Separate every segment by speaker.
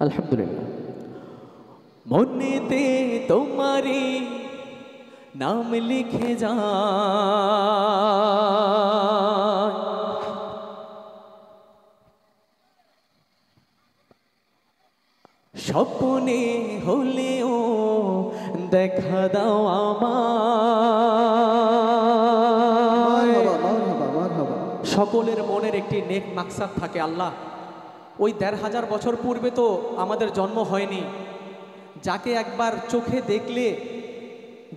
Speaker 1: আলহামদুলিল্লাহ। মনেতে তোমারি নাম লিখে যায়, স্বপ্নে হলেও দেখা দাও আমায়। সকলের মনের একটি নেক মাকসাদ থাকে আল্লাহ। ওই ১৫০০ বছর পূর্বে তো আমাদের জন্ম হয়নি, যাকে একবার চোখে দেখলে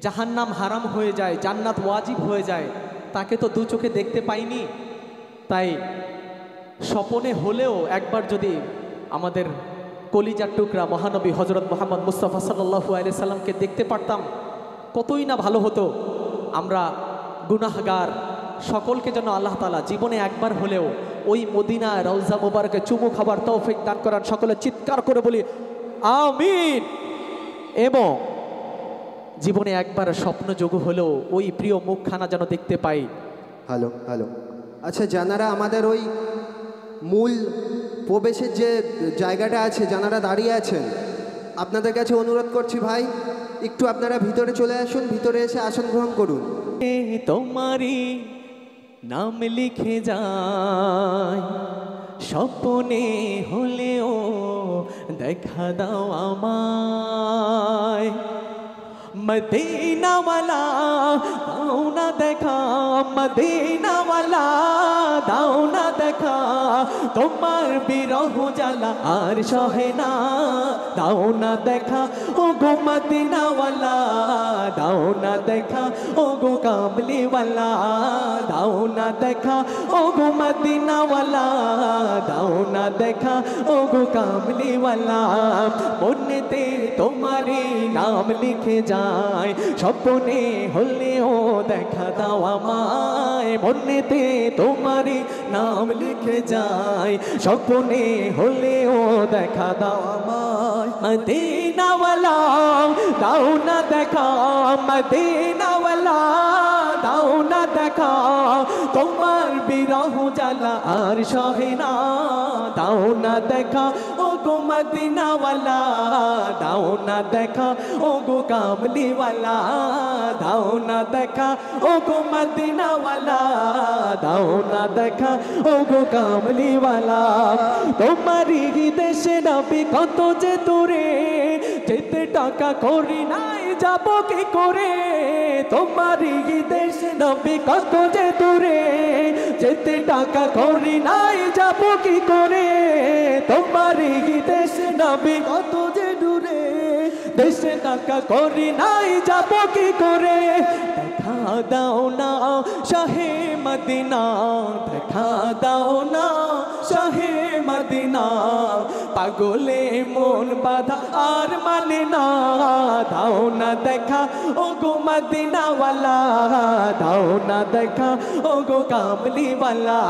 Speaker 1: জাহান্নাম হারাম হয়ে যায়, জান্নাত ওয়াজিব হয়ে যায়, তাকে তো দু চোখে দেখতে পাইনি। তাই স্বপনে হলেও একবার যদি আমাদের কলিজার টুকরা মহানবী হজরত মোহাম্মদ মুস্তাফা সাল্লাল্লাহু আলাইহি সাল্লামকে দেখতে পারতাম, কতই না ভালো হতো। আমরা গুনাহগার সকলকে যেন আল্লাহ তাআলা জীবনে একবার হলেও ওই মদিনা রওজা মুবারকে চুমু খাবার তৌফিক দান করান। সকলে চিৎকার করে বলি আমিন। এবং জীবনে একবার স্বপ্নযোগ হলেও ওই প্রিয় মুখখানা যেন দেখতে পাই।
Speaker 2: হ্যালো হ্যালো, আচ্ছা যারা আমাদের ওই মূল প্রবেশের যে জায়গাটা আছে, যারা দাঁড়িয়ে আছেন, আপনাদের কাছে অনুরোধ করছি ভাই একটু আপনারা ভিতরে চলে আসুন, ভিতরে এসে আসন গ্রহণ করুন।
Speaker 1: তোমারি নাম লিখে যায়, স্বপ্নে হলেও দেখা দাও আমায়। মদিনাওয়ালা দাও না দেখা, মদিনাওয়ালা দাও না দেখা, তোমার বিরহ জ্বালা আর সহে না, দাও না দেখা ও গো মদিনাওয়ালা, দাও না দেখা ও গো কামলিওয়ালা, দাও না দেখা ও গো মদিনাওয়ালা, দাও না দেখা ও গো কামলিওয়ালা। মনেতে তোমারি নাম লিখে যায়, স্বপ্নে হলেও দেখা দাও আমায়। মনেতে তোমারি নাম লিখে যায়, স্বপ্নে হলেও দেখা দাও আমায়। মদিনাওয়ালা দাও না দেখা, মদিনাওয়ালা দাও না দেখা, তোমার বিরহ জ্বালা আর সহে না, দাও না দেখা ও গো মদিনাওয়ালা, দাও না দেখা ও গো কামলিওয়ালা, দাও না দেখা ও গো মদিনাওয়ালা, দাও না দেখা ও গো কামলিওয়ালা। তোমারই দেশে নবী কত যে দূরে, যেতে টাকা করি নাই যাব কি করে, তোমারই দেশে নবী কত যে দূরে, যেতে টাকা করি নাই যাব কি করে, তোমারই দেশে নবী কত যে দূরে, দেশে টাকা করি নাই যাব কি করে। দেখা দাও না শাহে মদিনা, দেখা দাও না শাহে মদিনা, পাগলে মন বাধা আর মানে না, দাও না দেখা ও গো মদিনাওয়ালা, দাও না দেখা ও গো কামলিওয়ালা,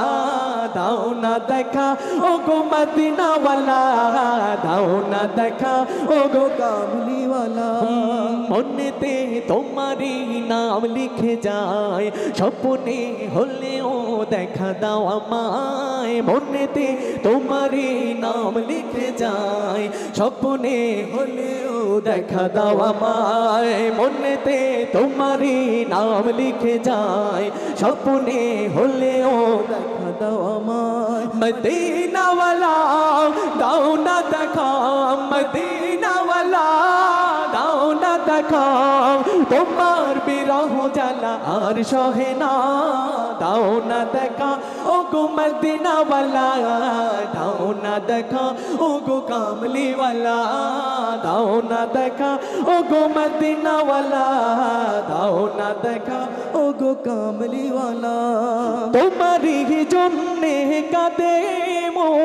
Speaker 1: দাও না দেখা ও গো মদিনাওয়ালা, দাও না দেখা ও গো কামলিওয়ালা। মনেতে তোমারি নাম লিখে যায়, স্বপ্নে হলেও দেখা দাও আমায়। মনেতে তোমারি নাম লিখে যায়, স্বপ্নে হলেও দেখা দাও আমায়। মনেতে তোমারি নাম লিখে যায়, স্বপ্নে হলেও দেখা দাও আমায়। মদিনাওয়ালা দাও না দেখা, মদিনাওয়ালা দাও না দেখা, তোমার বিরহ জ্বালা আর সহে না, দাও না দেখা ও গো মদিনাওয়ালা, দাও না দেখা ও গো কামলিওয়ালা, দাও না দেখা ও গো মদিনাওয়ালা, দাও না দেখা ও গো কামলিওয়ালা। তোমারই জন্যে কাঁদে মন,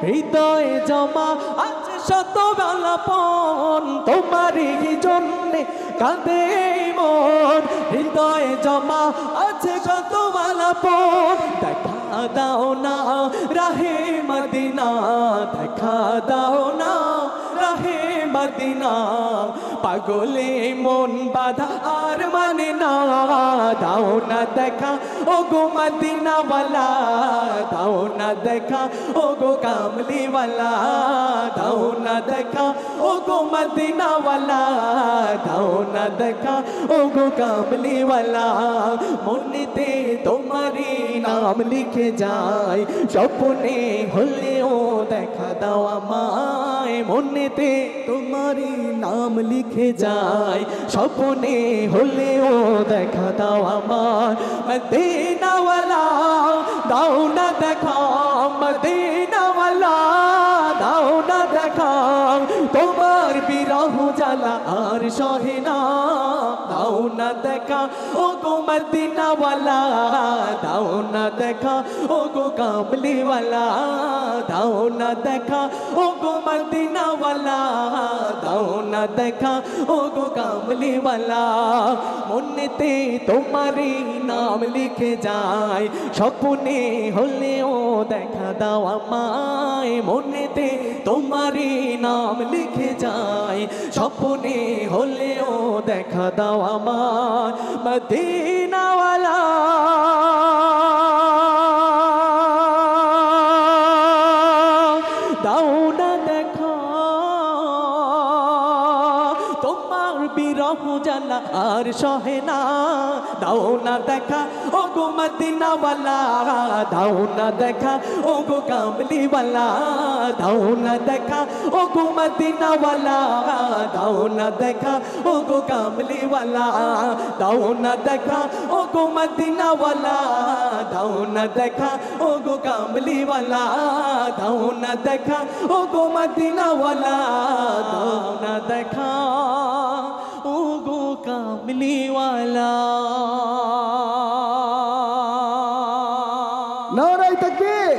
Speaker 1: হৃদয়ে জমা আছে শত বালাপন, তোমারই জন্যে কাঁদে মন, হৃদয়ে জমা আছে শত বালাপন। দেখা দাও না রাহে মদিনা, দেখা দাও না রাহে মদিনা পাগলে মন বাধা আর মানে না দাও না দেখা ও গো মদিনা ওয়ালা দাও না দেখা ও গো কামলি ওয়ালা দাও না দেখা ও গো মদিনা ওয়ালা দাও না দেখা ও গো কামলি ওয়ালা মনেতে তোমারি নাম লিখে যায় স্বপ্নে হলেও দেখা দাও আমায় মনেতে তোমারি নাম লিখে যায় স্বপ্নে হলেও দেখা দাও আমায় মদিনা ওয়ালা দাও না দেখা মদিনা ওয়ালা দাও না দেখা তোমার বিরহ জ্বালা আর সহে না দাও না দেখা ও গো মদিনা ওয়ালা দাও না দেখা ও গো কামলি ওয়ালা দাও না দেখা ও গো মদিনা ওয়ালা দাও না দেখা ও গো কামলি ওয়ালা মনেতে তোমারি নাম লিখে যায় স্বপ্নে হলেও দেখা দাও আমায় মনেতে তোমারি নাম লিখে যায় স্বপ্নে হলেও দেখা দাও আমার মদিনা ওয়ালা দাও না দেখা তোমার বিরহ জ্বালা আর সহে না দাও না দেখা ও গো মদিনা ওয়ালা দাও না দেখা ও গো কামলি ওয়ালা দাও না দেখা ও গো মদিনা ওয়ালা দাও না দেখা ও গো কামলি ওয়ালা দাও না দেখা ও গো মদিনা ওয়ালা দাও না দেখা ও গো কামলি ওয়ালা দাও না দেখা ও গো মদিনা ওয়ালা দাও না দেখা ও গো কামলি ওয়ালা
Speaker 2: নারায়ে তাকবীর।